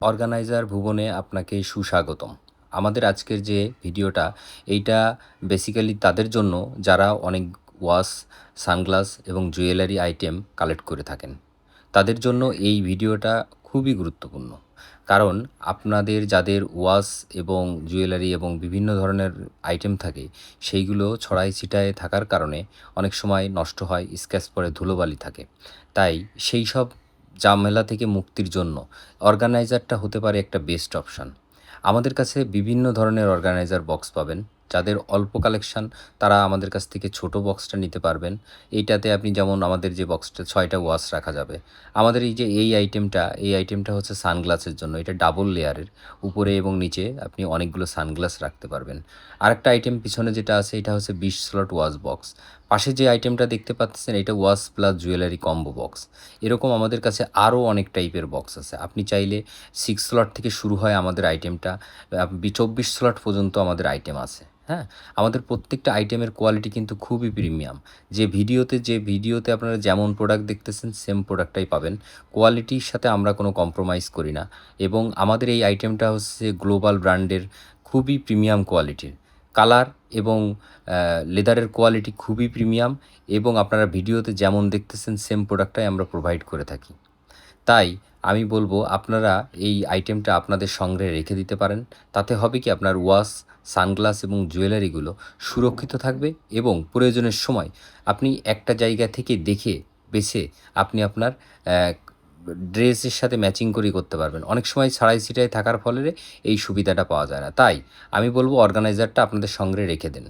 Organiser ভুবনে আপনাকে সুস্বাগতম। আমাদের আজকের যে ভিডিওটা এইটা বেসিক্যালি তাদের জন্য যারা অনেক ওয়াচ, সানগ্লাস এবং জুয়েলারি আইটেম কালেক্ট করে থাকেন। তাদের জন্য এই ভিডিওটা খুবই গুরুত্বপূর্ণ। কারণ আপনাদের যাদের ওয়াচ এবং জুয়েলারি এবং বিভিন্ন ধরনের আইটেম থাকে সেইগুলো ছড়াই ছিটায় থাকার কারণে অনেক সময় নষ্ট হয়, স্ক্র্যাচ পড়ে, ধুলোবালি থাকে। তাই সেই সব ঝামেলা থেকে মুক্তির জন্য অর্গানাইজারটা হতে পারে একটা বেস্ট অপশান। আমাদের কাছে বিভিন্ন ধরনের অর্গানাইজার বক্স পাবেন। যাদের অল্প কালেকশান তারা আমাদের কাছ থেকে ছোট বক্সটা নিতে পারবেন। এইটাতে আপনি যেমন আমাদের যে বক্সটা ৬টা ওয়াচ রাখা যাবে। আমাদের এই যে এই আইটেমটা হচ্ছে সানগ্লাসের জন্য। এটা ডাবল লেয়ারের। উপরে এবং নিচে আপনি অনেকগুলো সানগ্লাস রাখতে পারবেন। আরেকটা আইটেম পিছনে যেটা আছে এটা হচ্ছে ২০ স্লট ওয়াচ বক্স। পাশে যে আইটেমটা দেখতে পাচ্ছেন এটা watch plus jewellery combo box. এরকম আমাদের কাছে আরও অনেক টাইপের বক্স আছে। আপনি চাইলে 6 স্লট থেকে শুরু হয় আমাদের আইটেমটা, ২৪ স্লট পর্যন্ত আমাদের আইটেম আছে। হ্যাঁ? আমাদের প্রত্যেকটা আইটেমের কোয়ালিটি কিন্তু খুবই প্রিমিয়াম। যে ভিডিওতে আপনারা যেমন প্রোডাক্ট দেখতেছেন সেম প্রোডাক্টটাই পাবেন। কোয়ালিটির সাথে আমরা কোনো কম্প্রোমাইজ করি না এবং আমাদের এই আইটেমটা হচ্ছে গ্লোবাল ব্র্যান্ডের খুবই প্রিমিয়াম কোয়ালিটির। কালার এবং লেদারের কোয়ালিটি খুবই প্রিমিয়াম এবং আপনারা ভিডিওতে যেমন দেখতেছেন সেম প্রোডাক্টটাই আমরা প্রোভাইড করে থাকি। তাই আমি বলব আপনারা এই আইটেমটা আপনাদের সংগ্রহে রেখে দিতে পারেন। তাতে হবে কি আপনার ওয়াচ, সানগ্লাস এবং জুয়েলারিগুলো সুরক্ষিত থাকবে এবং প্রয়োজনের সময় আপনি একটা জায়গা থেকে দেখে বেছে আপনি আপনার ড্রেসের সাথে ম্যাচিং করেই করতে পারবেন। অনেক সময় ছাড়াই ছিটাই থাকার ফলে এই সুবিধাটা পাওয়া যায় না। তাই আমি বলব অর্গানাইজারটা আপনাদের সংগ্রহে রেখে দিন।